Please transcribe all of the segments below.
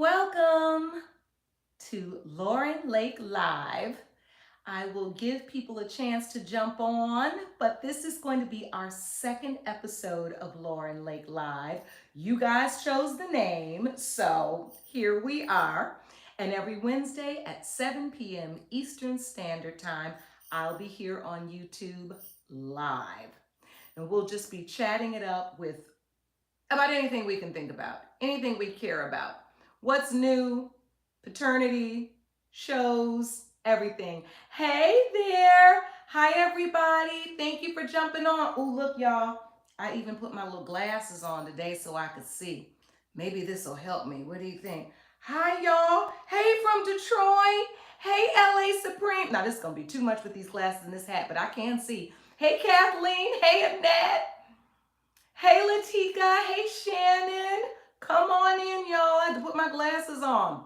Welcome to Lauren Lake Live. I will give people a chance to jump on, but this is going to be our second episode of Lauren Lake Live. You guys chose the name, so here we are. And every Wednesday at 7 p.m. Eastern Standard Time, I'll be here on YouTube live. And we'll just be chatting it up with about anything we can think about, anything we care about. What's new, paternity, shows, everything. Hey there. Hi, everybody. Thank you for jumping on. Oh, look, y'all. I even put my little glasses on today so I could see. Maybe this will help me. What do you think? Hi, y'all. Hey, from Detroit. Hey, LA Supreme. Now, this is going to be too much with these glasses and this hat, but I can see. Hey, Kathleen. Hey, Annette. Hey, Latika. Hey, Shannon. Come on in, y'all. I had to put my glasses on.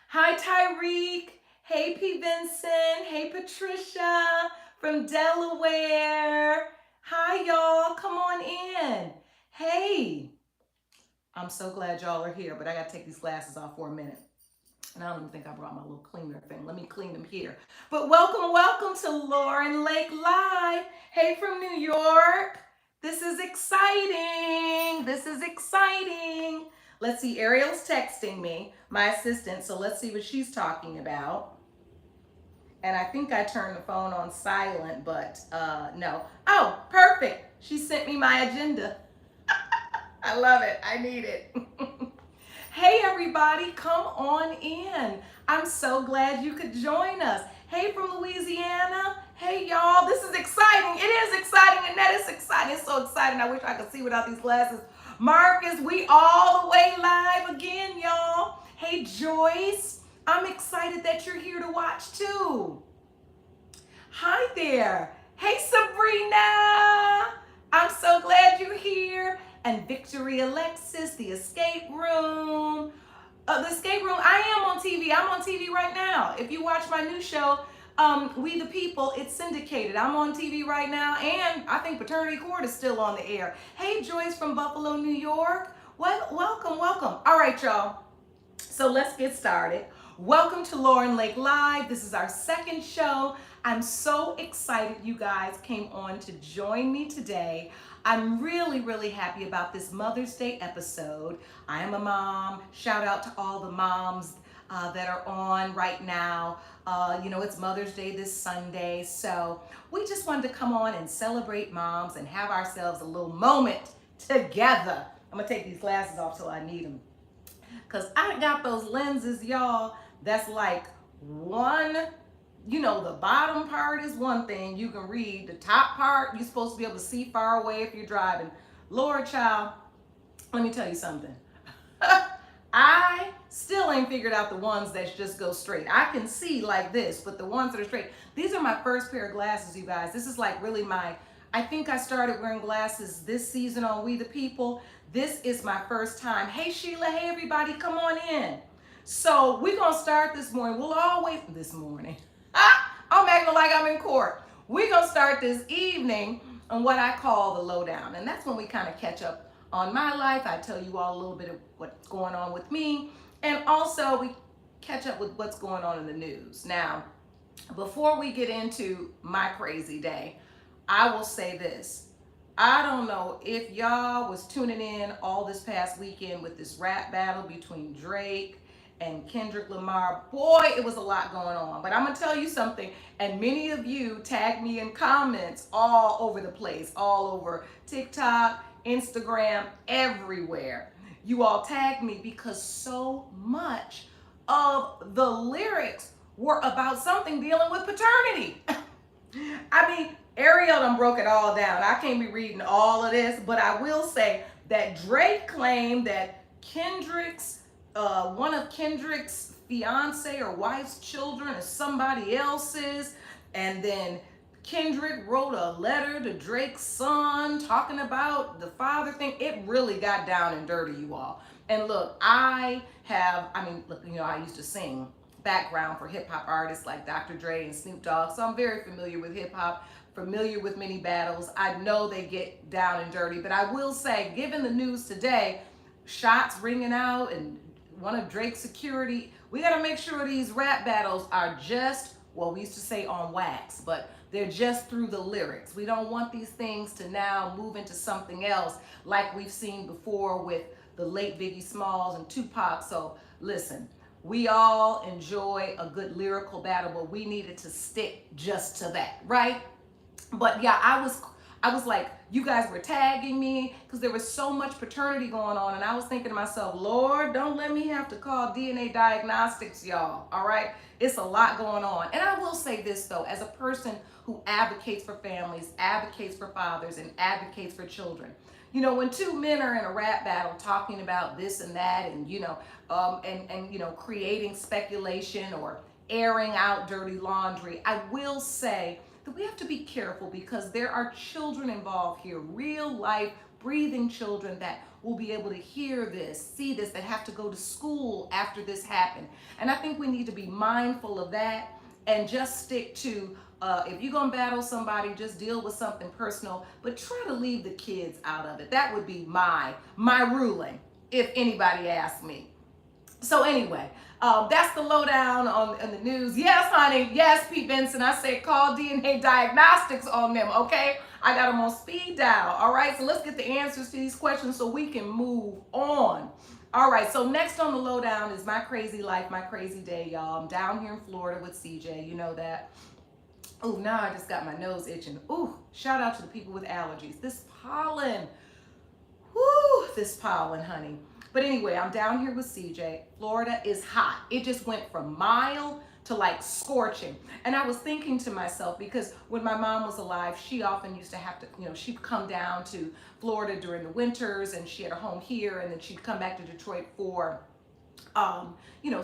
Hi, Tyreek. Hey, P. Vincent. Hey, Patricia from Delaware. Hi, y'all. Come on in. Hey. I'm so glad y'all are here, but I got to take these glasses off for a minute. And I don't even think I brought my little cleaner thing. Let me clean them here. But welcome to Lauren Lake Live. Hey, from New York. This is exciting. This is exciting. Let's see, Ariel's texting me, my assistant, so let's see what she's talking about. And I think I turned the phone on silent, but no. Oh, perfect. She sent me my agenda. I love it. I need it. Hey, everybody, come on in. I'm so glad you could join us. Hey, from Louisiana. Hey, y'all. This is exciting. It is exciting, and that is exciting. It's so exciting. I wish I could see without these glasses. Marcus, we all the way live again, y'all. Hey, Joyce. I'm excited that you're here to watch, too. Hi there. Hey, Sabrina. I'm so glad you're here. And Victory Alexis, the escape room. The escape room, I am on TV. I'm on TV right now. If you watch my new show, We the People, it's syndicated. I'm on TV right now, and I think Paternity Court is still on the air. Hey, Joyce from Buffalo, New York. Welcome. All right, y'all. So let's get started. Welcome to Lauren Lake Live. This is our second show. I'm so excited you guys came on to join me today. I'm really happy about this Mother's Day episode. I am a mom. Shout out to all the moms that are on right now. It's Mother's Day this Sunday, so we just wanted to come on and celebrate moms and have ourselves a little moment together. I'm gonna take these glasses off till I need them. Because I got those lenses, y'all, that's like one, the bottom part is one thing you can read. The top part, you're supposed to be able to see far away if you're driving. Lord, child, let me tell you something. I still ain't figured out the ones that just go straight. I can see like this, but the ones that are straight, these are my first pair of glasses, you guys. This is like really I think I started wearing glasses this season on We the People. This is my first time. Hey, Sheila, hey, everybody, come on in. So we're going to start this morning. We'll always, this morning. I'm acting like I'm in court. We're going to start this evening on what I call the lowdown. And that's when we kind of catch up on my life. I tell you all a little bit of what's going on with me. And also we catch up with what's going on in the news. Now, before we get into my crazy day, I will say this. I don't know if y'all was tuning in all this past weekend with this rap battle between Drake and Kendrick Lamar. Boy, it was a lot going on. But I'm going to tell you something, and many of you tagged me in comments all over the place, all over TikTok, Instagram, everywhere. You all tagged me because so much of the lyrics were about something dealing with paternity. I mean, Ariel done broke it all down. I can't be reading all of this, but I will say that Drake claimed that one of Kendrick's fiance or wife's children is somebody else's, and then Kendrick wrote a letter to Drake's son talking about the father thing. It really got down and dirty, you all. And look, I used to sing background for hip hop artists like Dr. Dre and Snoop Dogg, so I'm very familiar with hip hop, familiar with many battles. I know they get down and dirty, but I will say, given the news today, shots ringing out and one of Drake's security. We got to make sure these rap battles are just, well, we used to say on wax, but they're just through the lyrics. We don't want these things to now move into something else like we've seen before with the late Biggie Smalls and Tupac. So listen, we all enjoy a good lyrical battle, but we needed to stick just to that, right? But yeah, I was like, you guys were tagging me because there was so much paternity going on, and I was thinking to myself, Lord, don't let me have to call DNA diagnostics, y'all. All right, it's a lot going on. And I will say this though, as a person who advocates for families, advocates for fathers, and advocates for children. You know, when two men are in a rap battle talking about this and that, and creating speculation or airing out dirty laundry, I will say that we have to be careful because there are children involved here, real life, breathing children that will be able to hear this, see this, that have to go to school after this happened. And I think we need to be mindful of that and just stick to, if you're gonna battle somebody, just deal with something personal, but try to leave the kids out of it. That would be my ruling, if anybody asks me. So anyway, that's the lowdown on the news. Yes, honey. Yes, Pete Benson. I said call DNA diagnostics on them, okay? I got them on speed dial, all right? So let's get the answers to these questions so we can move on. All right, so next on the lowdown is my crazy life, my crazy day, y'all. I'm down here in Florida with CJ. You know that. Oh, now I just got my nose itching. Ooh, shout out to the people with allergies. This pollen. Whoo, this pollen, honey. But anyway, I'm down here with CJ. Florida is hot. It just went from mild to like scorching. And I was thinking to myself, because when my mom was alive, she often used to have to, she'd come down to Florida during the winters, and she had a home here, and then she'd come back to Detroit for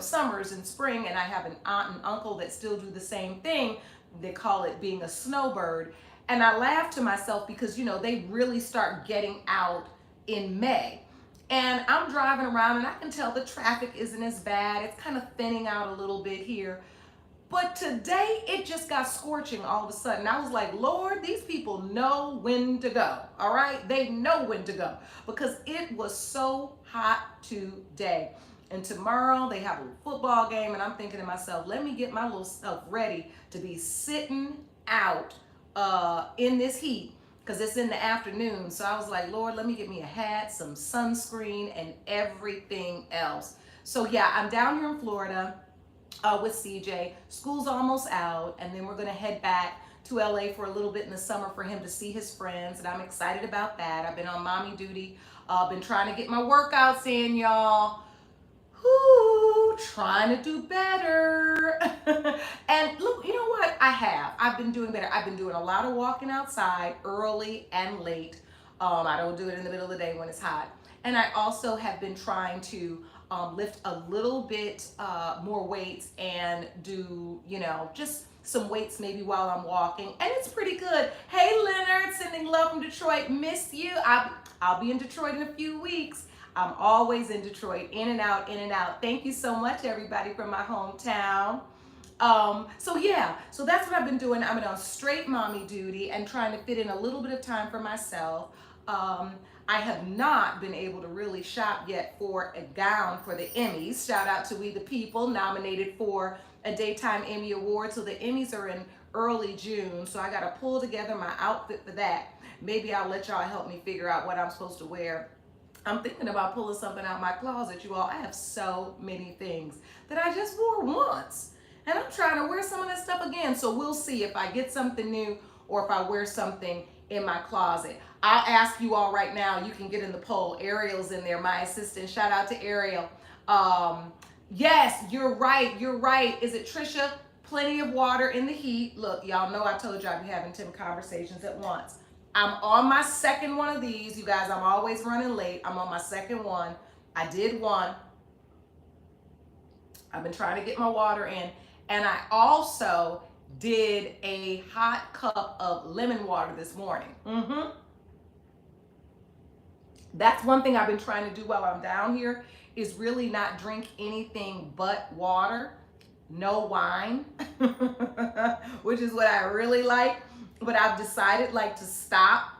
summers and spring. And I have an aunt and uncle that still do the same thing. They call it being a snowbird. And I laughed to myself because, they really start getting out in May. And I'm driving around and I can tell the traffic isn't as bad. It's kind of thinning out a little bit here. But today it just got scorching all of a sudden. I was like, Lord, these people know when to go. All right? They know when to go because it was so hot today. And tomorrow they have a football game, and I'm thinking to myself, let me get my little self ready to be sitting out in this heat, because it's in the afternoon. So I was like, Lord, let me get me a hat, some sunscreen, and everything else. So yeah, I'm down here in Florida with CJ. School's almost out, and then we're gonna head back to LA for a little bit in the summer for him to see his friends, and I'm excited about that. I've been on mommy duty, been trying to get my workouts in, y'all. Whoo, trying to do better. And look, you know what? I've been doing better. I've been doing a lot of walking outside early and late. I don't do it in the middle of the day when it's hot. And I also have been trying to lift a little bit more weights and do, just some weights maybe while I'm walking. And it's pretty good. Hey, Leonard, sending love from Detroit. Miss you. I'll be in Detroit in a few weeks. I'm always in Detroit, in and out, in and out. Thank you so much, everybody from my hometown. So that's what I've been doing. I've been on straight mommy duty and trying to fit in a little bit of time for myself. I have not been able to really shop yet for a gown for the Emmys. Shout out to We the People, nominated for a Daytime Emmy Award. So the Emmys are in early June. So I got to pull together my outfit for that. Maybe I'll let y'all help me figure out what I'm supposed to wear. I'm thinking about pulling something out of my closet, you all. I have so many things that I just wore once. And I'm trying to wear some of that stuff again. So we'll see if I get something new or if I wear something in my closet. I'll ask you all right now. You can get in the poll. Ariel's in there, my assistant. Shout out to Ariel. Yes, you're right. You're right. Is it Trisha? Plenty of water in the heat. Look, y'all know I told you I'd be having 10 conversations at once. I'm on my second one of these. You guys, I'm always running late. I'm on my second one. I did one. I've been trying to get my water in. And I also did a hot cup of lemon water this morning. That's one thing I've been trying to do while I'm down here, is really not drink anything but water. No wine, which is what I really like. But I've decided to stop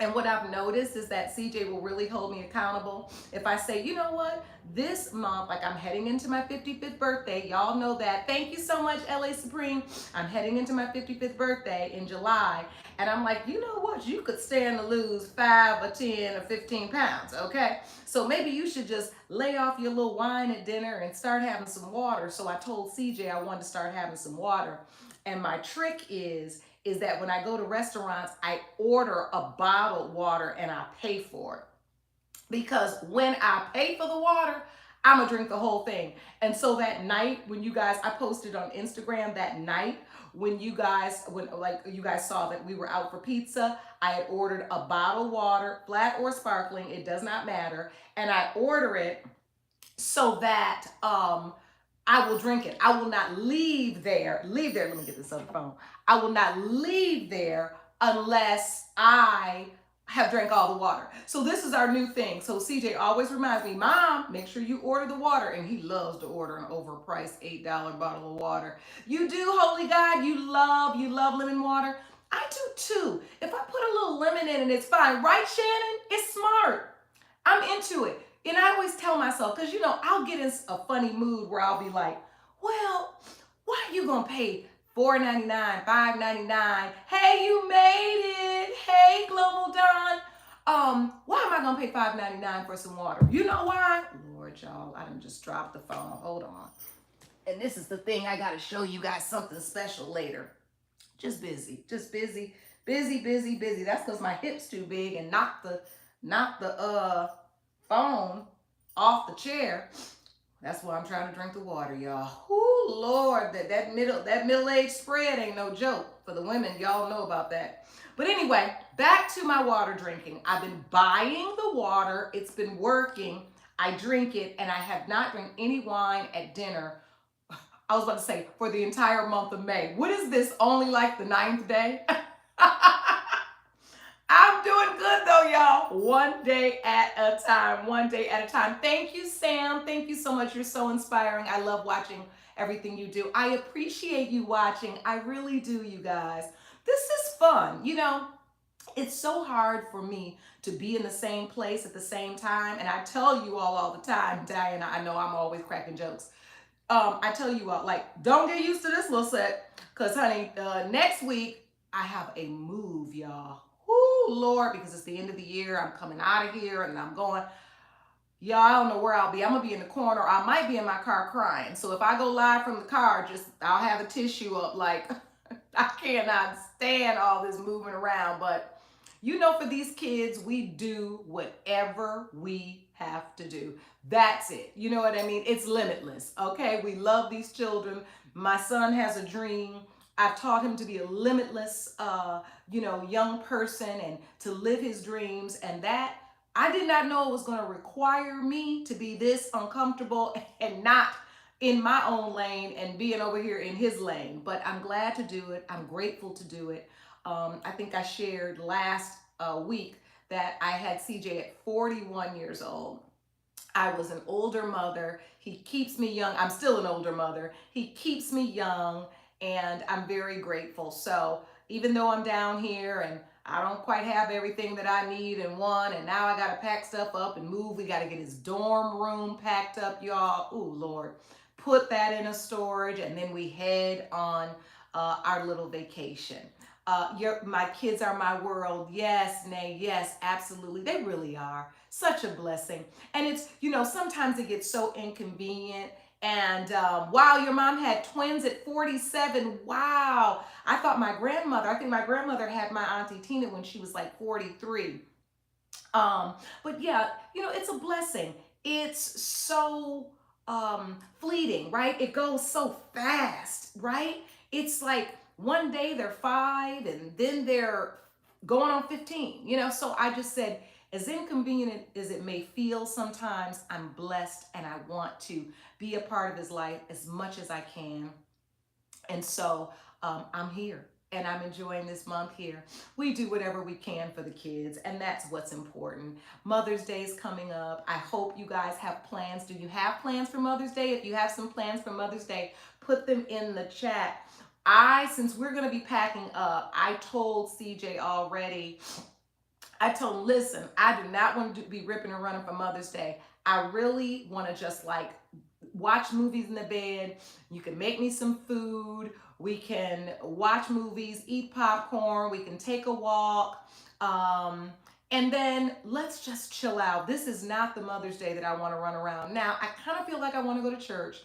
And what I've noticed is that CJ will really hold me accountable. If I say, you know what, this month, like I'm heading into my 55th birthday, y'all know that. Thank you so much, LA Supreme. I'm heading into my 55th birthday in July. And I'm like, you know what, you could stand to lose 5 or 10 or 15 pounds, okay? So maybe you should just lay off your little wine at dinner and start having some water. So I told CJ I wanted to start having some water. And my trick is that when I go to restaurants, I order a bottled water and I pay for it. Because when I pay for the water, I'm gonna drink the whole thing. And so that night, when you guys, I posted on Instagram that night when you guys saw that we were out for pizza, I had ordered a bottled water, flat or sparkling, it does not matter, and I order it so that I will drink it. I will not leave there. Leave there. Let me get this other phone. I will not leave there unless I have drank all the water. So this is our new thing. So CJ always reminds me, Mom, make sure you order the water. And he loves to order an overpriced $8 bottle of water. You do, Holy God. You love lemon water. I do too. If I put a little lemon in it, it's fine. Right, Shannon? It's smart. I'm into it. And I always tell myself, because I'll get in a funny mood where I'll be like, well, why are you gonna pay $4.99, $5.99? Hey, you made it. Hey, Global Dawn. Why am I gonna pay $5.99 for some water? You know why? Lord, y'all, I done just dropped the phone. Hold on. And this is the thing, I gotta show you guys something special later. Just busy, busy. That's because my hip's too big and knocked the phone off the chair. That's why I'm trying to drink the water, y'all. Ooh, Lord, that middle-aged spread ain't no joke for the women. Y'all know about that. But anyway, back to my water drinking. I've been buying the water. It's been working. I drink it, and I have not drank any wine at dinner. I was about to say for the entire month of May. What is this? Only like the 9th day? I'm doing good though, y'all. One day at a time, one day at a time. Thank you, Sam. Thank you so much. You're so inspiring. I love watching everything you do. I appreciate you watching. I really do, you guys. This is fun. It's so hard for me to be in the same place at the same time. And I tell you all the time, Diana, I know I'm always cracking jokes. I tell you all, like, don't get used to this little set. Because, honey, next week, I have a move, y'all. Whoo, Lord, because it's the end of the year. I'm coming out of here and I'm going. Y'all, I don't know where I'll be. I'm going to be in the corner. I might be in my car crying. So if I go live from the car, I'll have a tissue up. Like, I cannot stand all this moving around. But, for these kids, we do whatever we have to do. That's it. You know what I mean? It's limitless. Okay. We love these children. My son has a dream. I've taught him to be a limitless, young person and to live his dreams. And that I did not know it was going to require me to be this uncomfortable and not in my own lane and being over here in his lane. But I'm glad to do it. I'm grateful to do it. I think I shared last week that I had CJ at 41 years old. I was an older mother. He keeps me young. I'm still an older mother. He keeps me young, and I'm very grateful. So even though I'm down here and I don't quite have everything that I need and want, and now I got to pack stuff up and move. We got to get his dorm room packed up, y'all. Ooh, Lord. Put that in a storage, and then we head on our little vacation. My kids are my world. Yes, Nay, yes, absolutely. They really are. Such a blessing. And it's, sometimes it gets so inconvenient. And wow, your mom had twins at 47. Wow. I think my grandmother had my Auntie Tina when she was like 43. But yeah, it's a blessing. It's so fleeting, right? It goes so fast, right? It's like one day they're 5 and then they're going on 15, so I just said, as inconvenient as it may feel sometimes, I'm blessed and I want to be a part of his life as much as I can. And so I'm here and I'm enjoying this month here. We do whatever we can for the kids, and that's what's important. Mother's Day is coming up. I hope you guys have plans. Do you have plans for Mother's Day? If you have some plans for Mother's Day, put them in the chat. Since we're going to be packing up, I told CJ already, I told him, listen, I do not want to be ripping and running for Mother's Day. I really want to just like watch movies in the bed. You can make me some food. We can watch movies, eat popcorn. We can take a walk. And then let's just chill out. This is not the Mother's Day that I want to run around. Now, I kind of feel like I want to go to church,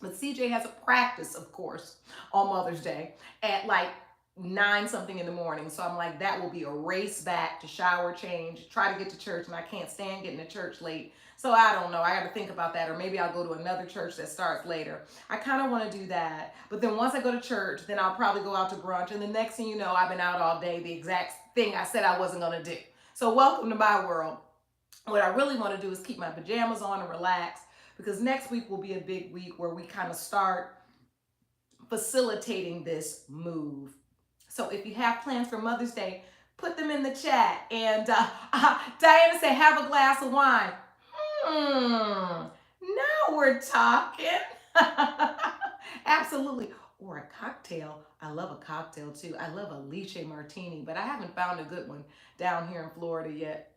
but CJ has a practice, of course, on Mother's Day at like 9 something in the morning. So I'm like, that will be a race back to shower, change, try to get to church, and I can't stand getting to church late. So I don't know. I got to think about that, or maybe I'll go to another church that starts later. I kind of want to do that. But then once I go to church, then I'll probably go out to brunch. And the next thing you know, I've been out all day, the exact thing I said I wasn't going to do. So welcome to my world. What I really want to do is keep my pajamas on and relax, because next week will be a big week where we kind of start facilitating this move. So if you have plans for Mother's Day, put them in the chat. And Diana said, have a glass of wine. Now we're talking. Absolutely. Or a cocktail. I love a cocktail too. I love a lychee martini, but I haven't found a good one down here in Florida yet.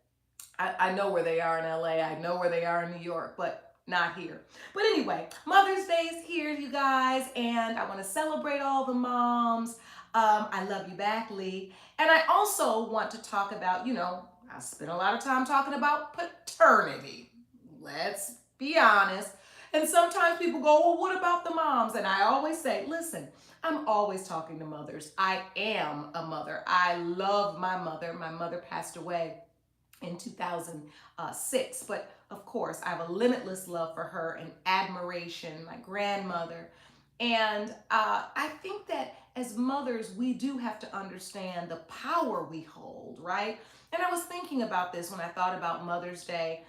I know where they are in LA. I know where they are in New York, but not here. But anyway, Mother's Day is here, you guys, and I want to celebrate all the moms. I love you back, Lee. And I also want to talk about, I spent a lot of time talking about paternity. Let's be honest. And sometimes people go, well, what about the moms? And I always say, listen, I'm always talking to mothers. I am a mother. I love my mother. My mother passed away in 2006. But of course, I have a limitless love for her and admiration, my grandmother. And I think that as mothers, we do have to understand the power we hold, right? And I was thinking about this when I thought about Mother's Day.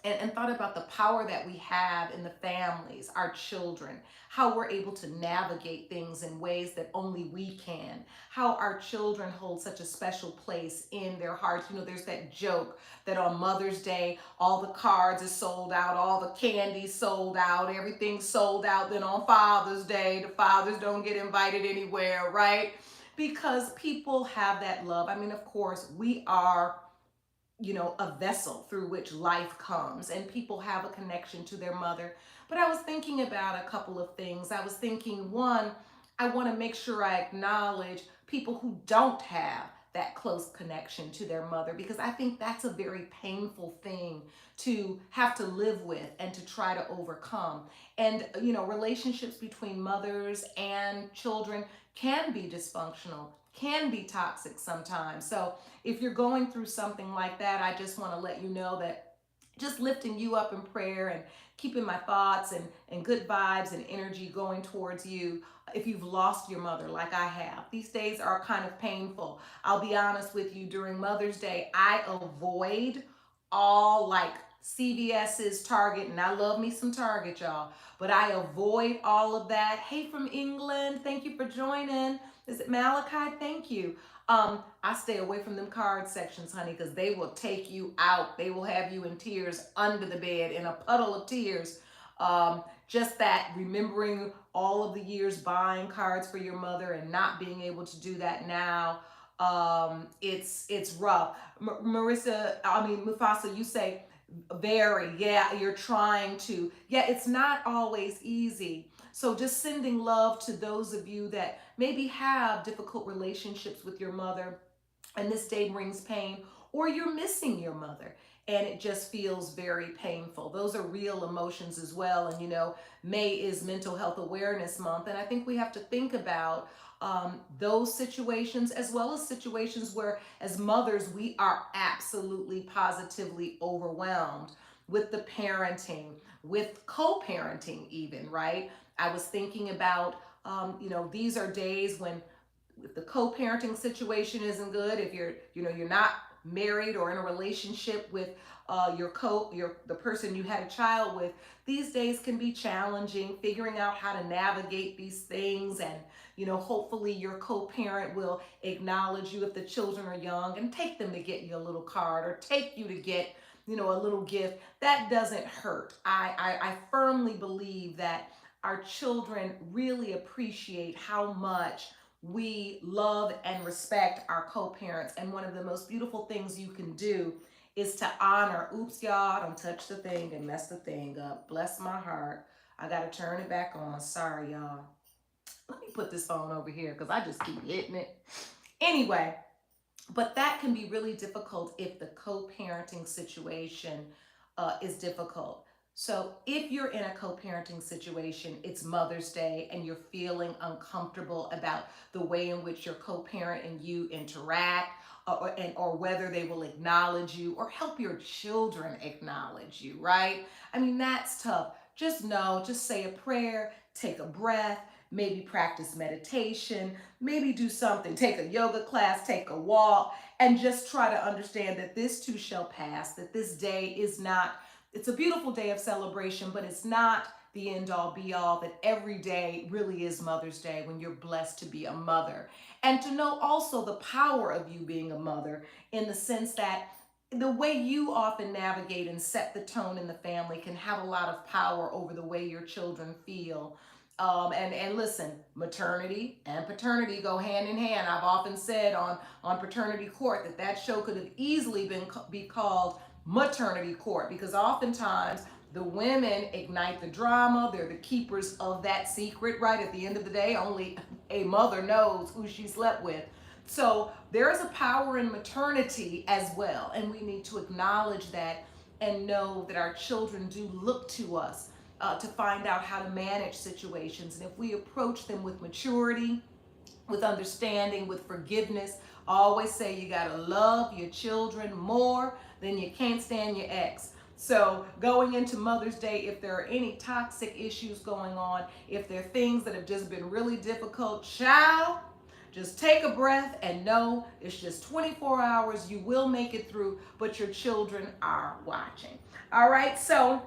And thought about the power that we have in the families, our children, how we're able to navigate things in ways that only we can, how our children hold such a special place in their hearts. There's that joke that on Mother's Day, all the cards are sold out, all the candy sold out, everything's sold out. Then on Father's Day, the fathers don't get invited anywhere, right? Because people have that love. I mean, of course, we are a vessel through which life comes, and people have a connection to their mother. But I was thinking about a couple of things. I was thinking, one, I want to make sure I acknowledge people who don't have that close connection to their mother, because I think that's a very painful thing to have to live with and to try to overcome. And relationships between mothers and children can be dysfunctional, can be toxic sometimes. So if you're going through something like that, I just want to let you know that just lifting you up in prayer and keeping my thoughts and good vibes and energy going towards you. If you've lost your mother like I have, these days are kind of painful. I'll be honest with you, during Mother's Day, I avoid all like CVS's, Target, and I love me some Target, y'all, but I avoid all of that. Hey, from England, thank you for joining. Is it Malachi? Thank you. I stay away from them card sections, honey, because they will take you out. They will have you in tears under the bed, in a puddle of tears. Just that, remembering all of the years buying cards for your mother and not being able to do that now. It's rough. Mufasa, you say very, yeah, you're trying to. Yeah, it's not always easy. So just sending love to those of you that maybe have difficult relationships with your mother, and this day brings pain, or you're missing your mother and it just feels very painful. Those are real emotions as well. And May is Mental Health Awareness Month, and I think we have to think about those situations, as well as situations where, as mothers, we are absolutely positively overwhelmed with the parenting, with co-parenting even, right? I was thinking about, these are days when, if the co-parenting situation isn't good, if you're not married or in a relationship with the person you had a child with, these days can be challenging, figuring out how to navigate these things. And hopefully your co-parent will acknowledge you if the children are young and take them to get you a little card, or take you to get a little gift. That doesn't hurt. I firmly believe that our children really appreciate how much we love and respect our co-parents. And one of the most beautiful things you can do is to honor. Oops, y'all, don't touch the thing and mess the thing up. Bless my heart. I got to turn it back on. Sorry, y'all. Let me put this phone over here because I just keep hitting it. Anyway, but that can be really difficult if the co-parenting situation is difficult. So if you're in a co-parenting situation, it's Mother's Day and you're feeling uncomfortable about the way in which your co-parent and you interact, or whether they will acknowledge you or help your children acknowledge you, right? I mean, that's tough. Just know, just say a prayer, take a breath, maybe practice meditation, maybe do something, take a yoga class, take a walk, and just try to understand that this too shall pass, that this day is not, it's a beautiful day of celebration, but it's not the end all be all, that every day really is Mother's Day when you're blessed to be a mother. And to know also the power of you being a mother, in the sense that the way you often navigate and set the tone in the family can have a lot of power over the way your children feel. And listen, maternity and paternity go hand in hand. I've often said on Paternity Court that show could have easily be called Maternity Court, because oftentimes the women ignite the drama. They're the keepers of that secret, right? At the end of the day, only a mother knows who she slept with. So there is a power in maternity as well, and we need to acknowledge that and know that our children do look to us to find out how to manage situations. And if we approach them with maturity, with understanding, with forgiveness, I always say you gotta love your children more than you can't stand your ex. So going into Mother's Day, if there are any toxic issues going on, if there are things that have just been really difficult, child, just take a breath and know it's just 24 hours. You will make it through, but your children are watching. All right, so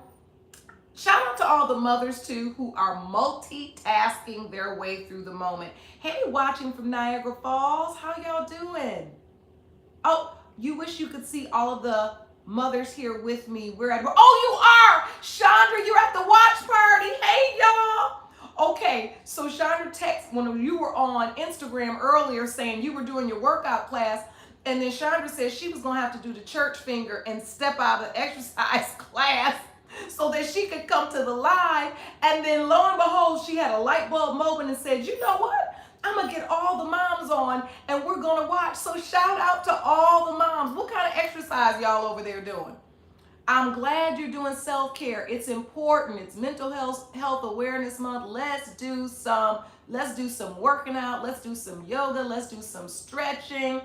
shout out to all the mothers too who are multitasking their way through the moment. Hey, watching from Niagara Falls, how y'all doing? Oh, you wish you could see all of the mothers here with me. We're at, oh, you are! Chandra, you're at the watch party. Hey, y'all. Okay, so Chandra texted when you were on Instagram earlier saying you were doing your workout class, and then Chandra said she was gonna have to do the church finger and step out of the exercise class so that she could come to the live. And then lo and behold, she had a light bulb moment and said, you know what? I'm gonna get all the moms on and we're gonna watch. So shout out to all the moms. What kind of exercise y'all over there doing? I'm glad you're doing self-care. It's important. It's mental health awareness month. Let's do some working out. Let's do some yoga. Let's do some stretching.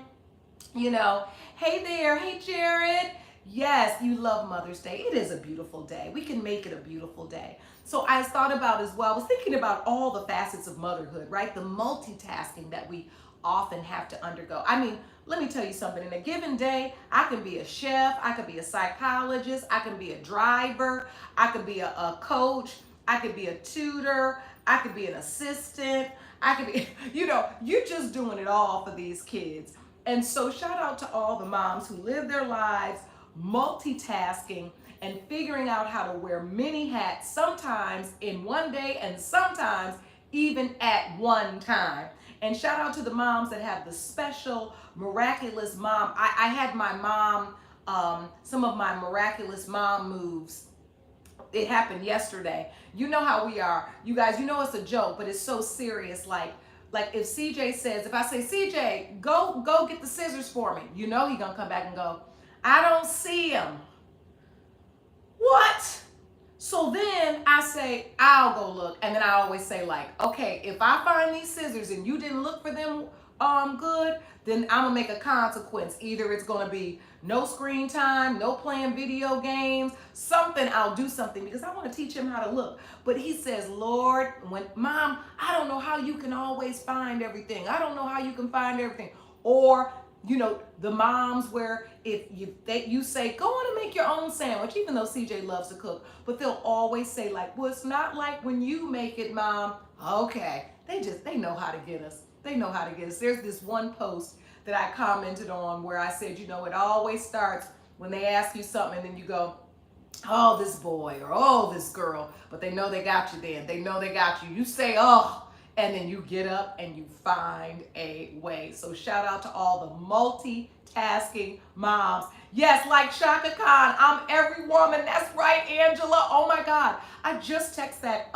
You know, hey there, hey Jared. Yes, you love Mother's Day. It is a beautiful day. We can make it a beautiful day. So I thought about as well, I was thinking about all the facets of motherhood, right? The multitasking that we often have to undergo. I mean, let me tell you something. In a given day, I can be a chef, I could be a psychologist, I can be a driver, I could be a coach, I could be a tutor, I could be an assistant, I could be, you're just doing it all for these kids. And so shout out to all the moms who live their lives multitasking and figuring out how to wear many hats, sometimes in one day and sometimes even at one time. And shout out to the moms that have the special miraculous mom. I had my mom, some of my miraculous mom moves. It happened yesterday. You know how we are. You guys, you know it's a joke, but it's so serious. Like if CJ says, if I say, CJ, go get the scissors for me, you know he gonna come back and go, I don't see him. What? So then I say, I'll go look. And then I always say, like, okay, if I find these scissors and you didn't look for them good, then I'm gonna make a consequence. Either it's gonna be no screen time, no playing video games, something. I'll do something because I want to teach him how to look. But he says, Lord, Mom, I don't know how you can always find everything. I don't know how you can find everything. Or the moms where if you say, go on and make your own sandwich, even though CJ loves to cook, but they'll always say like, well, it's not like when you make it, Mom. Okay, they know how to get us. They know how to get us. There's this one post that I commented on where I said, it always starts when they ask you something and then you go, oh, this boy or oh, this girl, but they know they got you then. They know they got you. You say, oh, and then you get up and you find a way. So shout out to all the multitasking moms. Yes, like Shaka Khan, I'm every woman. That's right, Angela. Oh my God. I just texted that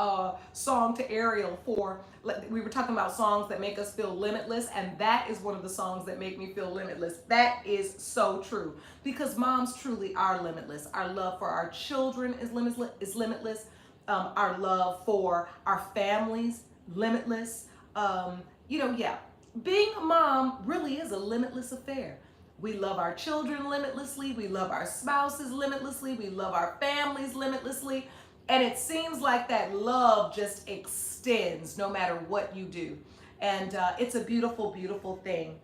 song to Ariel for, we were talking about songs that make us feel limitless, and that is one of the songs that make me feel limitless. That is so true, because moms truly are limitless. Our love for our children is limitless. Our love for our families, limitless. Yeah, being a mom really is a limitless affair. We love our children limitlessly. We love our spouses limitlessly. We love our families limitlessly. And it seems like that love just extends no matter what you do. And it's a beautiful, beautiful thing.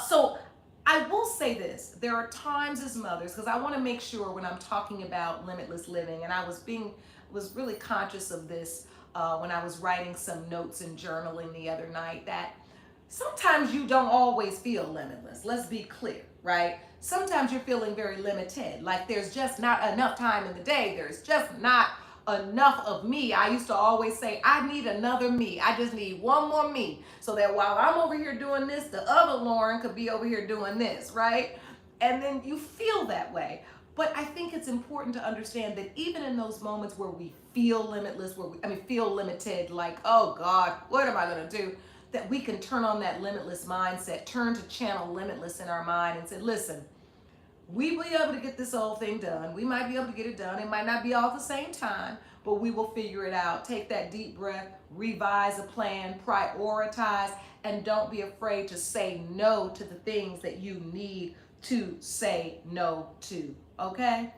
So I will say this: there are times as mothers, because I want to make sure when I'm talking about limitless living, and I was really conscious of this when I was writing some notes and journaling the other night, that sometimes you don't always feel limitless. Let's be clear, right? Sometimes you're feeling very limited, like there's just not enough time in the day. There's just not enough of me. I used to always say, I need another me. I just need one more me, so that while I'm over here doing this, the other Lauren could be over here doing this, right? And then you feel that way. But I think it's important to understand that even in those moments where we feel limitless, feel limited, like, oh God, what am I gonna do? That we can turn on that limitless mindset, turn to channel limitless in our mind and say, listen, we will be able to get this whole thing done. We might be able to get it done. It might not be all at the same time, but we will figure it out. Take that deep breath, revise a plan, prioritize, and don't be afraid to say no to the things that you need to say no to, okay?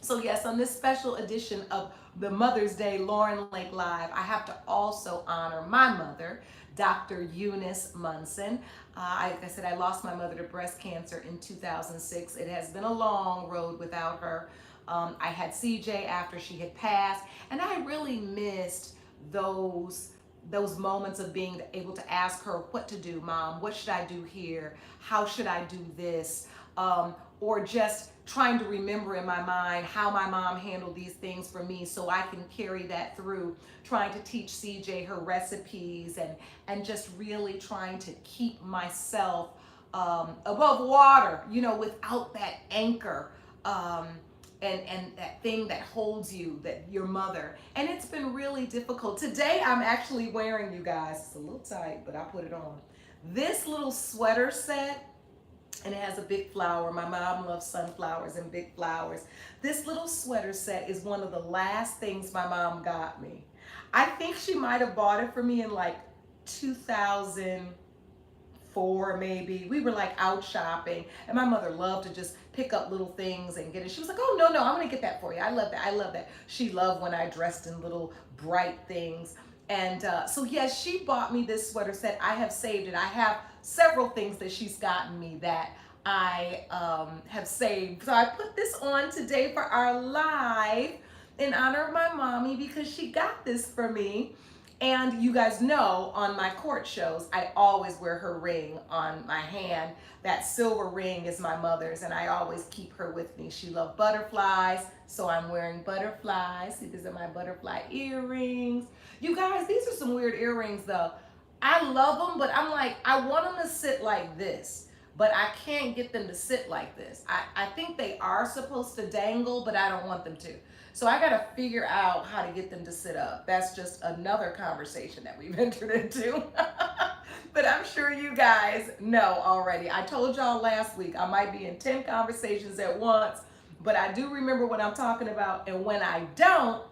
So yes, on this special edition of the Mother's Day Lauren Lake Live, I have to also honor my mother, Dr. Eunice Munson. Like I said, I lost my mother to breast cancer in 2006. It has been a long road without her. I had CJ after she had passed, and I really missed those moments of being able to ask her what to do. Mom, what should I do here? How should I do this? Or just trying to remember in my mind how my mom handled these things for me, so I can carry that through, trying to teach CJ her recipes, and just really trying to keep myself above water, without that anchor, and that thing that holds you, that your mother. And it's been really difficult. Today I'm actually wearing, you guys, it's a little tight, but I put it on, this little sweater set, and it has a big flower. My mom loves sunflowers and big flowers. This little sweater set is one of the last things my mom got me. I think she might have bought it for me in like 2004, maybe. We were like out shopping, and my mother loved to just pick up little things and get it. She was like, oh, no, I'm gonna get that for you. I love that, I love that. She loved when I dressed in little bright things. And so yes, she bought me this sweater set. I have saved it. I have several things that she's gotten me that I have saved. So I put this on today for our live in honor of my mommy, because she got this for me. And you guys know, on my court shows, I always wear her ring on my hand. That silver ring is my mother's, and I always keep her with me. She loved butterflies, so I'm wearing butterflies. See, these are my butterfly earrings. You guys, these are some weird earrings though. I love them, but I'm like, I want them to sit like this, but I can't get them to sit like this. I think they are supposed to dangle, but I don't want them to. So I gotta figure out how to get them to sit up. That's just another conversation that we've entered into. But I'm sure you guys know already. I told y'all last week I might be in 10 conversations at once, but I do remember what I'm talking about, and when I don't,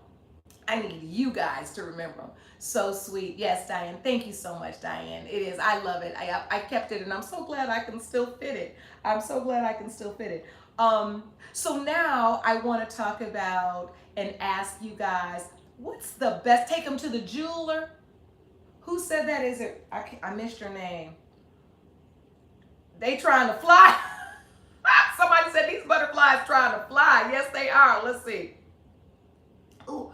I need you guys to remember them. So sweet. Yes, Diane. Thank you so much, Diane. It is. I love it. I kept it, and I'm so glad I can still fit it. I'm so glad I can still fit it. So now I want to talk about and ask you guys, what's the best? Take them to the jeweler. Who said that? Is it? I missed your name. They trying to fly. Somebody said these butterflies trying to fly. Yes, they are. Let's see. Ooh.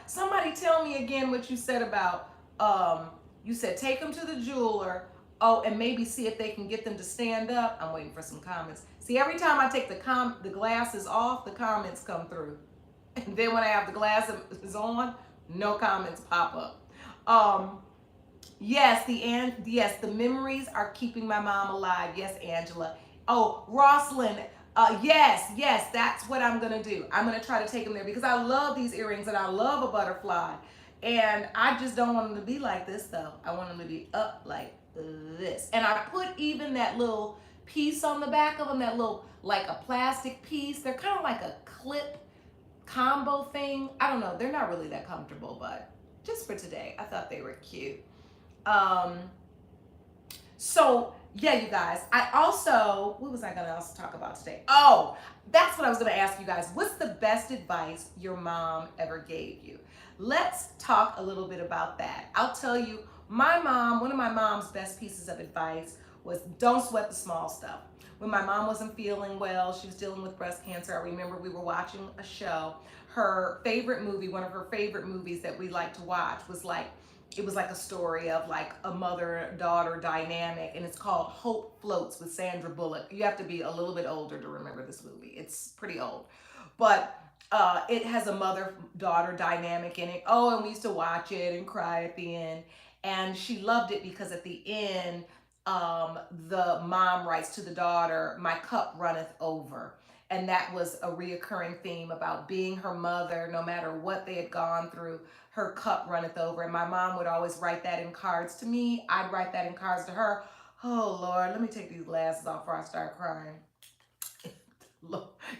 Somebody tell me again what you said about, you said take them to the jeweler, oh, and maybe see if they can get them to stand up. I'm waiting for some comments. See, every time I take the glasses off, the comments come through. And then when I have the glasses on, no comments pop up. Yes, the memories are keeping my mom alive. Yes, Angela. Oh, Rosalind. Yes, that's what I'm gonna do. I'm gonna try to take them there because I love these earrings and I love a butterfly. And I just don't want them to be like this though. I want them to be up like this. And I put even that little piece on the back of them, that little like a plastic piece. They're kind of like a clip combo thing. I don't know. They're not really that comfortable, but just for today, I thought they were cute. Um, so yeah, you guys. I also, what was I gonna also talk about today? Oh, that's what I was gonna ask you guys. What's the best advice your mom ever gave you? Let's talk a little bit about that. I'll tell you, my mom, one of my mom's best pieces of advice was don't sweat the small stuff. When my mom wasn't feeling well, she was dealing with breast cancer. I remember we were watching a show. Her favorite movie, one of her favorite movies that we like to watch, was like it was like a story of like a mother-daughter dynamic, and it's called Hope Floats with Sandra Bullock. You have to be a little bit older to remember this movie. It's pretty old, but it has a mother-daughter dynamic in it. Oh, and we used to watch it and cry at the end. And she loved it because at the end, the mom writes to the daughter, "My cup runneth over." And that was a reoccurring theme about being her mother, no matter what they had gone through, her cup runneth over. And my mom would always write that in cards to me. I'd write that in cards to her. Oh Lord, let me take these glasses off before I start crying.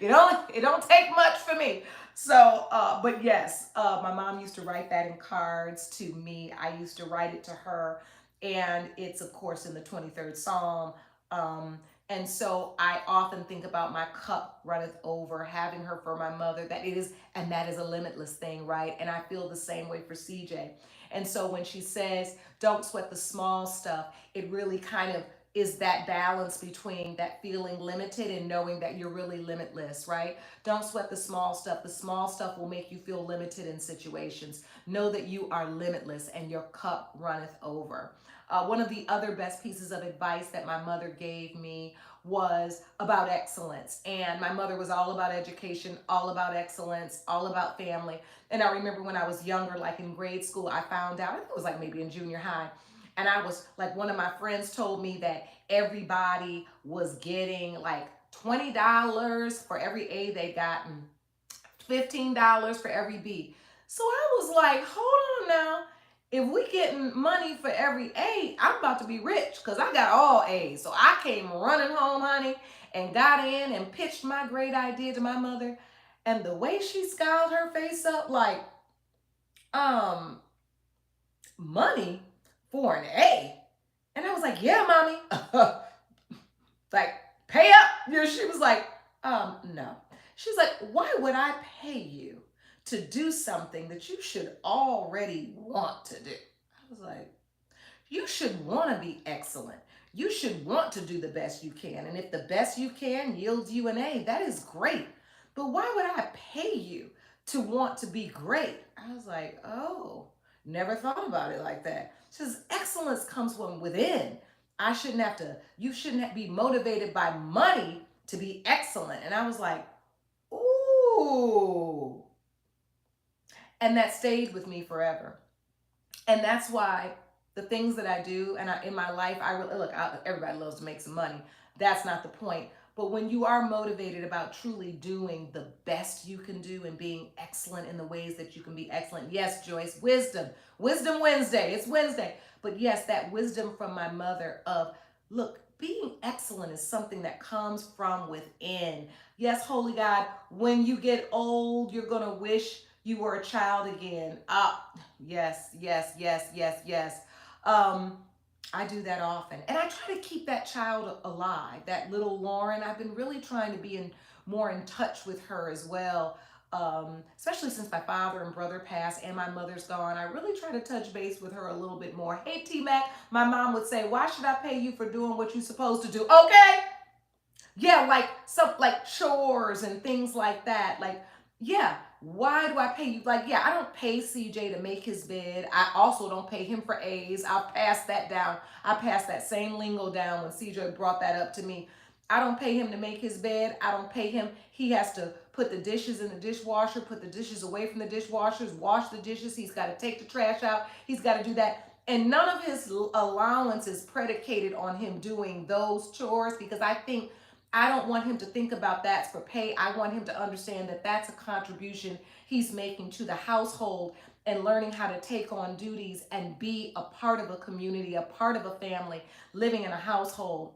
It don't take much for me. So, but yes, my mom used to write that in cards to me. I used to write it to her, and it's of course in the 23rd Psalm. And so I often think about my cup runneth over, having her for my mother. That is a limitless thing, right? And I feel the same way for CJ. And so when she says, "Don't sweat the small stuff," it really kind of is that balance between that feeling limited and knowing that you're really limitless, right? Don't sweat the small stuff. The small stuff will make you feel limited in situations. Know that you are limitless and your cup runneth over. One of the other best pieces of advice that my mother gave me was about excellence. And my mother was all about education, all about excellence, all about family. And I remember when I was younger, like in grade school, I found out, I think it was like maybe in junior high, and I was like, one of my friends told me that everybody was getting like $20 for every A they got and $15 for every B. So I was like, hold on now. If we getting money for every A, I'm about to be rich because I got all A's. So I came running home, honey, and got in and pitched my great idea to my mother. And the way she scowled her face up, like, um, money for an A. And I was like, yeah, mommy. Like, pay up. You know, she was like, no. She was like, why would I pay you to do something that you should already want to do? I was like, you should want to be excellent. You should want to do the best you can. And if the best you can yields you an A, that is great. But why would I pay you to want to be great? I was like, oh, never thought about it like that. She says, excellence comes from within. You shouldn't be motivated by money to be excellent. And I was like, ooh. And that stayed with me forever. And that's why the things that I do in my life, everybody loves to make some money. That's not the point. But when you are motivated about truly doing the best you can do and being excellent in the ways that you can be excellent. Yes, Joyce, Wisdom Wednesday. It's Wednesday. But yes, that wisdom from my mother of, look, being excellent is something that comes from within. Yes, Holy God, when you get old, you're going to wish you were a child again. Yes. Um, I do that often. And I try to keep that child alive, that little Lauren. I've been really trying to be more in touch with her as well. Especially since my father and brother passed and my mother's gone. I really try to touch base with her a little bit more. Hey, T-Mac, my mom would say, why should I pay you for doing what you're supposed to do? Okay. Yeah, like chores and things like that. Like, yeah, why do I pay you? Like, yeah, I don't pay CJ to make his bed. I also don't pay him for A's. I'll pass that down. I passed that same lingo down when CJ brought that up to me. I don't pay him to make his bed. I don't pay him. He has to put the dishes in the dishwasher, put the dishes away from the dishwashers, wash the dishes. He's got to take the trash out. He's got to do that. And none of his allowance is predicated on him doing those chores, because I don't want him to think about that's for pay. I want him to understand that that's a contribution he's making to the household, and learning how to take on duties and be a part of a community, a part of a family, living in a household.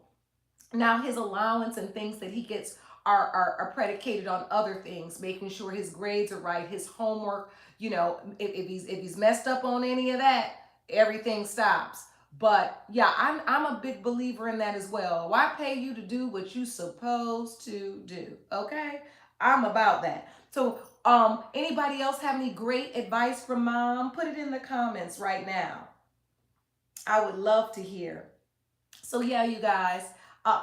Now his allowance and things that he gets are predicated on other things, making sure his grades are right, his homework. If he's messed up on any of that, everything stops. But yeah, I'm a big believer in that as well. Why pay you to do what you supposed to do? Okay, I'm about that. So anybody else have any great advice from mom? Put it in the comments right now. I would love to hear. So yeah, you guys,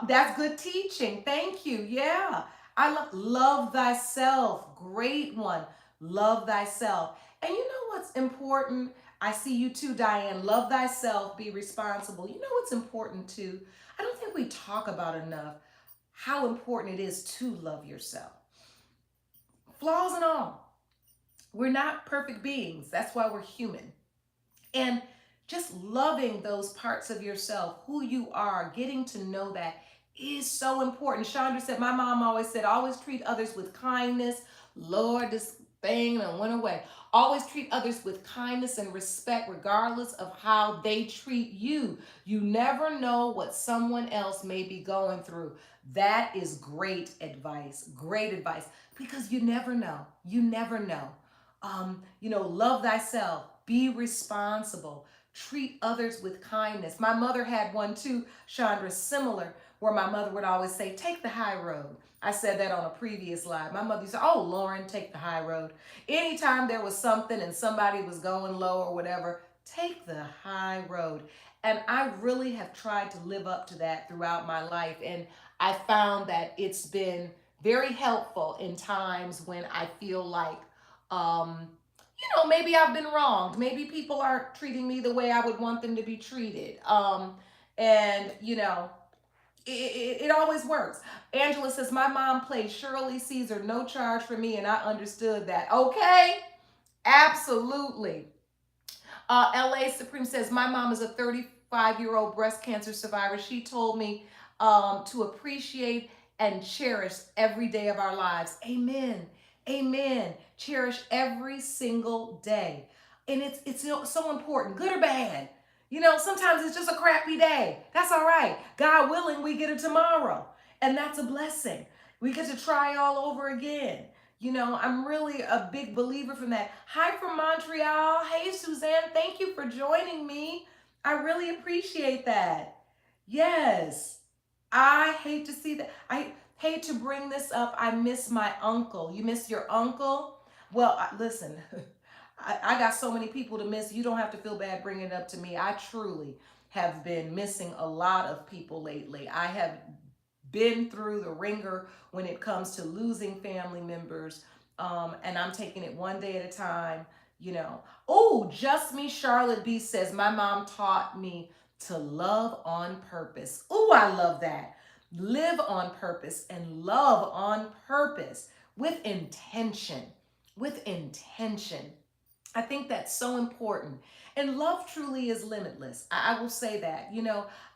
that's good teaching. Thank you. Yeah, I love thyself. Great one. Love thyself. And you know what's important? I see you too, Diane. Love thyself. Be responsible. You know what's important too? I don't think we talk about enough how important it is to love yourself. Flaws and all. We're not perfect beings. That's why we're human. And just loving those parts of yourself, who you are, getting to know that is so important. Chandra said, my mom always said, always treat others with kindness. Lord, this thing and went away. Always treat others with kindness and respect, regardless of how they treat you. You never know what someone else may be going through. That is great advice. Great advice. Because you never know. You never know. Love thyself, be responsible, treat others with kindness. My mother had one too, Chandra, similar, where my mother would always say, take the high road. I said that on a previous live. My mother said, oh, Lauren, take the high road. Anytime there was something and somebody was going low or whatever, take the high road. And I really have tried to live up to that throughout my life. And I found that it's been very helpful in times when I feel like, um, maybe I've been wronged. Maybe people aren't treating me the way I would want them to be treated. And it always works. Angela says, my mom played Shirley Caesar, no charge for me, and I understood that. Okay, absolutely. LA Supreme says, my mom is a 35-year-old breast cancer survivor. She told me to appreciate and cherish every day of our lives. Amen. Amen. Cherish every single day. And it's so important, good or bad. Sometimes it's just a crappy day. That's all right. God willing, we get it tomorrow. And that's a blessing. We get to try all over again. I'm really a big believer from that. Hi from Montreal. Hey, Suzanne. Thank you for joining me. I really appreciate that. Yes. I hate to see that. I hate to bring this up. I miss my uncle. You miss your uncle? Well, listen, I got so many people to miss. You don't have to feel bad bringing it up to me. I truly have been missing a lot of people lately. I have been through the ringer when it comes to losing family members, and I'm taking it one day at a time. Oh, just me. Charlotte B says, my mom taught me to love on purpose. Oh, I love that. Live on purpose and love on purpose with intention. With intention. I think that's so important. And love truly is limitless. I will say that.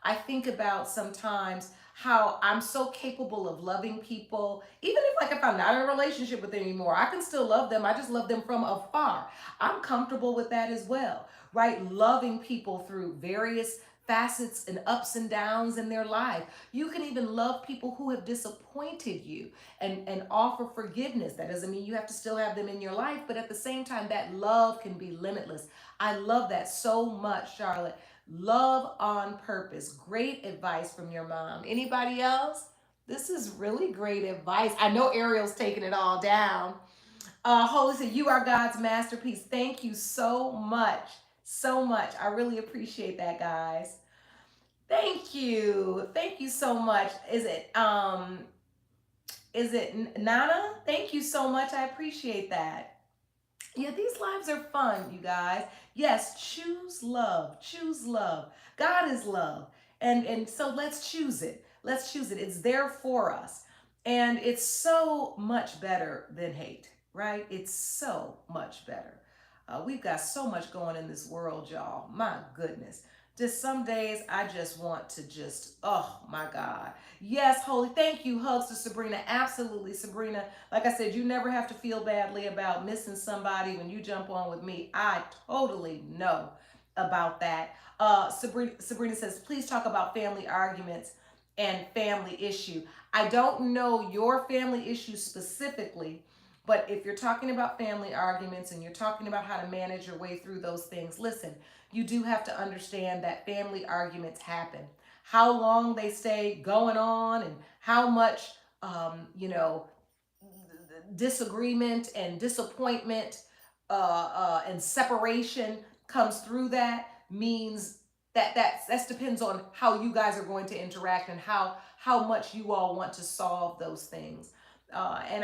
I think about sometimes how I'm so capable of loving people, even if I'm not in a relationship with them anymore, I can still love them. I just love them from afar. I'm comfortable with that as well, right? Loving people through various facets and ups and downs in their life. You can even love people who have disappointed you and offer forgiveness. That doesn't mean you have to still have them in your life, but at the same time, that love can be limitless. I love that so much, Charlotte. Love on purpose. Great advice from your mom. Anybody else? This is really great advice. I know Ariel's taking it all down. Holy said, you are God's masterpiece. Thank you so much. So much. I really appreciate that, guys. Thank you. Thank you so much. Is it Nana? Thank you so much. I appreciate that. Yeah, these lives are fun, you guys. Yes, choose love. Choose love. God is love. And so let's choose it. Let's choose it. It's there for us. And it's so much better than hate, right? It's so much better. We've got so much going in this world, y'all. My goodness. Just some days I just want to just, oh my God. Yes, Holy, thank you. Hugs to Sabrina. Absolutely, Sabrina. Like I said, you never have to feel badly about missing somebody when you jump on with me. I totally know about that. Sabrina says, please talk about family arguments and family issue. I don't know your family issue specifically, but if you're talking about family arguments and you're talking about how to manage your way through those things, listen, you do have to understand that family arguments happen. How long they stay going on and how much, you know, disagreement and disappointment and separation comes through that means that depends on how you guys are going to interact and how much you all want to solve those things. And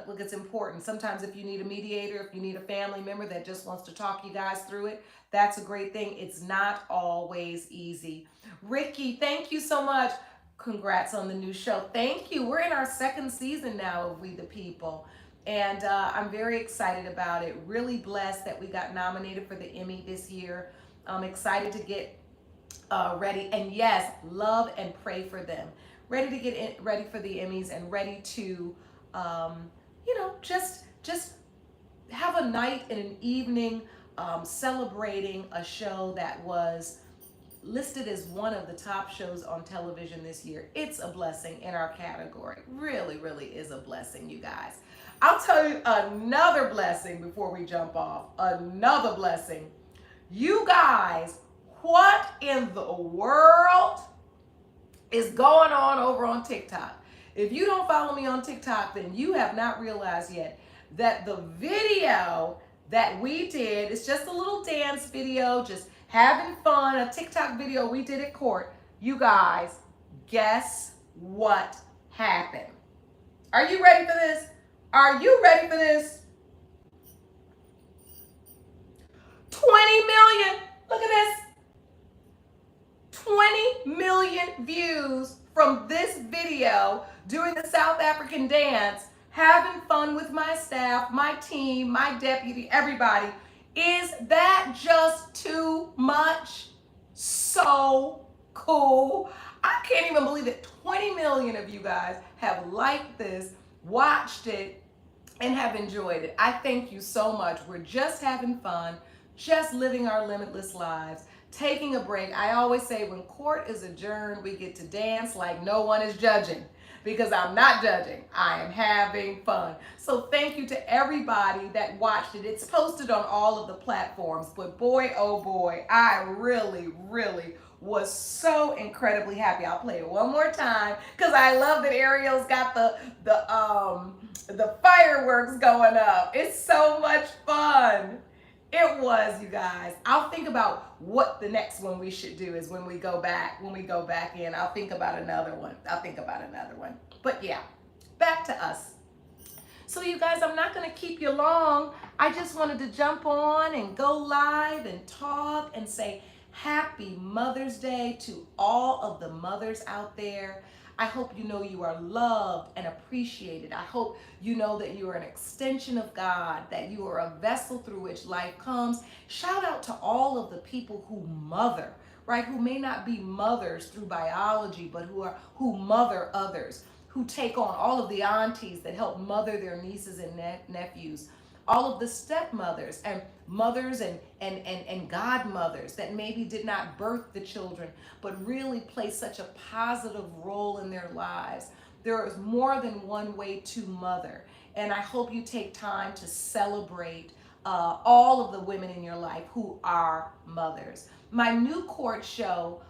look, it's important. Sometimes if you need a mediator, if you need a family member that just wants to talk you guys through it, that's a great thing. It's not always easy. Ricky, thank you so much. Congrats on the new show. Thank you. We're in our second season now of We the People. And I'm very excited about it. Really blessed that we got nominated for the Emmy this year. I'm excited to get ready. And yes, love and pray for them. Ready to ready for the Emmys and ready to, just have a night and an evening celebrating a show that was listed as one of the top shows on television this year. It's a blessing in our category. Really, really is a blessing, you guys. I'll tell you another blessing before we jump off. Another blessing. You guys, what in the world is going on over on TikTok? If you don't follow me on TikTok, then you have not realized yet that the video that we did is just a little dance video, just having fun, a TikTok video we did at court. You guys, guess what happened? Are you ready for this? Are you ready for this? 20 million. Look at this. 20 million views from this video doing the South African dance, having fun with my staff, my team, my deputy, everybody. Is that just too much? So cool. I can't even believe it. 20 million of you guys have liked this, watched it, and have enjoyed it. I thank you so much. We're just having fun, just living our limitless lives, taking a break. I always say when court is adjourned, we get to dance like no one is judging, because I'm not judging. I am having fun. So thank you to everybody that watched it. It's posted on all of the platforms, but boy, oh boy, I really, really was so incredibly happy. I'll play it one more time because I love that Ariel's got the fireworks going up. It's so much fun. It was, you guys. I'll think about what the next one we should do is when we go back in. I'll think about another one. But yeah, back to us. So you guys, I'm not going to keep you long. I just wanted to jump on and go live and talk and say happy Mother's Day to all of the mothers out there. I hope you know you are loved and appreciated. I hope you know that you are an extension of God, that you are a vessel through which life comes. Shout out to all of the people who mother, right? Who may not be mothers through biology, but who mother others, who take on all of the aunties that help mother their nieces and nephews, all of the stepmothers and mothers and godmothers that maybe did not birth the children, but really play such a positive role in their lives. There is more than one way to mother. And I hope you take time to celebrate all of the women in your life who are mothers. My new court show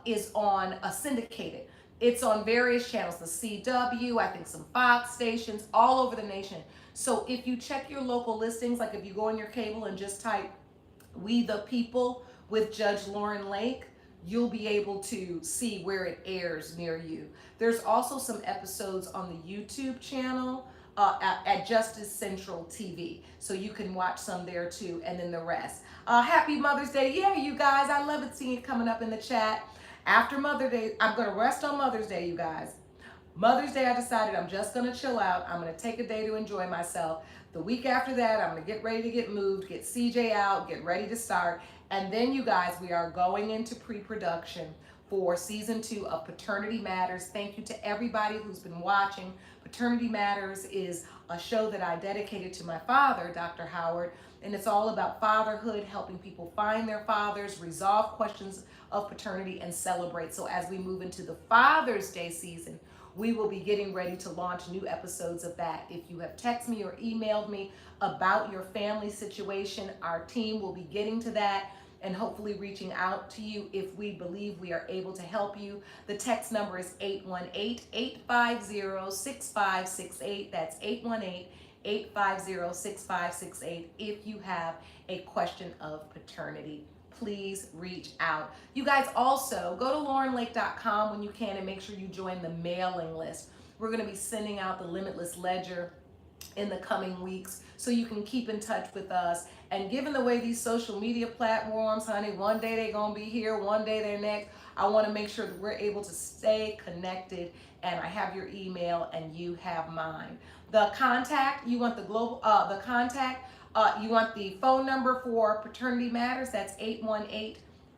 is on syndicated. It's on various channels, the CW, I think some Fox stations, all over the nation. So if you check your local listings, like if you go on your cable and just type We the People with Judge Lauren Lake, you'll be able to see where it airs near you. There's also some episodes on the YouTube channel at Justice Central TV. So you can watch some there too, and then the rest. Happy Mother's Day. Yeah, you guys, I love it seeing it coming up in the chat. After Mother's Day, I'm going to rest on Mother's Day, you guys. Mother's Day, I decided I'm just going to chill out. I'm going to take a day to enjoy myself. The week after that, I'm going to get ready to get moved, get CJ out, get ready to start. And then, you guys, we are going into pre-production for season 2 of Paternity Matters. Thank you to everybody who's been watching. Paternity Matters is a show that I dedicated to my father, Dr. Howard, and it's all about fatherhood, helping people find their fathers, resolve questions of paternity, and celebrate. So as we move into the Father's Day season, we will be getting ready to launch new episodes of that. If you have texted me or emailed me about your family situation, our team will be getting to that and hopefully reaching out to you if we believe we are able to help you. The text number is 818-850-6568. That's 818-850-6568 if you have a question of paternity. Please reach out. You guys also go to laurenlake.com when you can and make sure you join the mailing list. We're going to be sending out the Limitless Ledger in the coming weeks so you can keep in touch with us. And given the way these social media platforms, honey, one day they're going to be here, one day they're next, I want to make sure that we're able to stay connected, and I have your email and you have mine. The contact, you want the global, you want the phone number for Paternity Matters, that's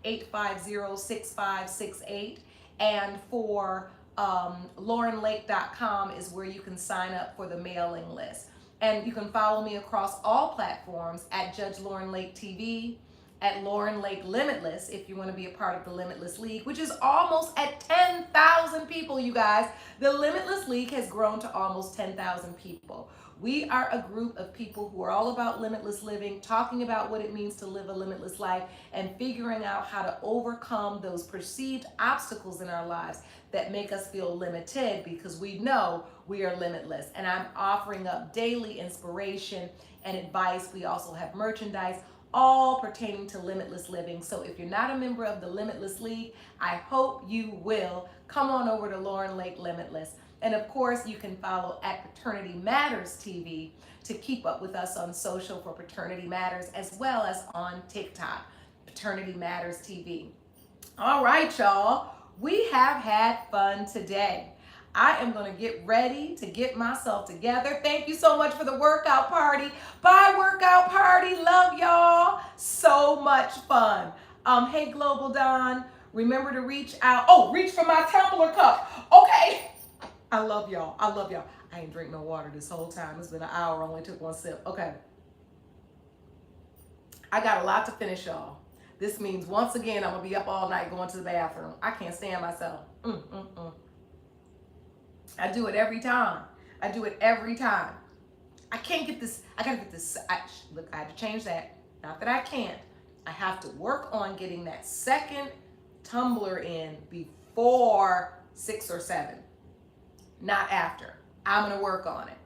818-850-6568. And for laurenlake.com is where you can sign up for the mailing list. And you can follow me across all platforms at Judge Lauren Lake TV, at Lauren Lake Limitless, if you want to be a part of the Limitless League, which is almost at 10,000 people, you guys. The Limitless League has grown to almost 10,000 people. We are a group of people who are all about limitless living, talking about what it means to live a limitless life, and figuring out how to overcome those perceived obstacles in our lives that make us feel limited, because we know we are limitless. And I'm offering up daily inspiration and advice. We also have merchandise, all pertaining to limitless living. So if you're not a member of the Limitless League, I hope you will. Come on over to Lauren Lake Limitless. And of course, you can follow at Paternity Matters TV to keep up with us on social for Paternity Matters, as well as on TikTok, Paternity Matters TV. All right, y'all. We have had fun today. I am going to get ready to get myself together. Thank you so much for the workout party. Bye, workout party. Love y'all. So much fun. Hey, Global Don, remember to reach out. Oh, reach for my tumbler cup. Okay. I love y'all. I love y'all. I ain't drink no water this whole time. It's been an hour. I only took one sip. Okay. I got a lot to finish, y'all. This means once again, I'm going to be up all night going to the bathroom. I can't stand myself. I do it every time. I do it every time. I can't get this. I got to get this. Look, I had to change that. Not that I can't. I have to work on getting that second tumbler in before 6 or 7. Not after. I'm going to work on it.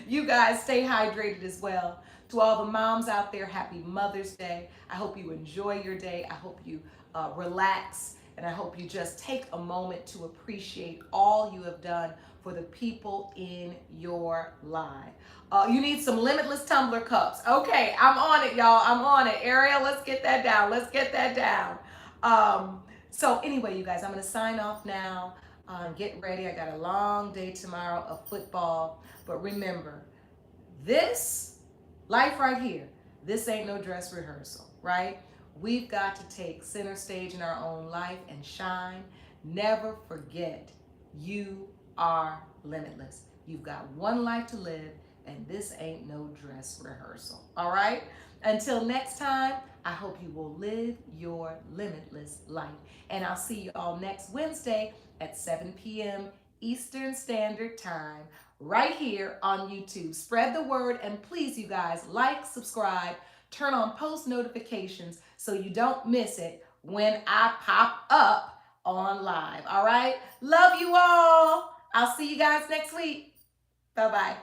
You guys stay hydrated as well. To all the moms out there, happy Mother's Day. I hope you enjoy your day. I hope you relax. And I hope you just take a moment to appreciate all you have done for the people in your life. You need some limitless tumbler cups. Okay, I'm on it, y'all. I'm on it. Ariel, let's get that down. Let's get that down. So anyway, you guys, I'm going to sign off now. Get ready. I got a long day tomorrow of football. But remember, this life right here, this ain't no dress rehearsal, right? We've got to take center stage in our own life and shine. Never forget, you are limitless. You've got one life to live, and this ain't no dress rehearsal. All right? Until next time, I hope you will live your limitless life. And I'll see you all next Wednesday at 7 p.m. Eastern Standard Time, right here on YouTube. Spread the word, and please, you guys, like, subscribe, turn on post notifications so you don't miss it when I pop up on live. All right? Love you all. I'll see you guys next week. Bye-bye.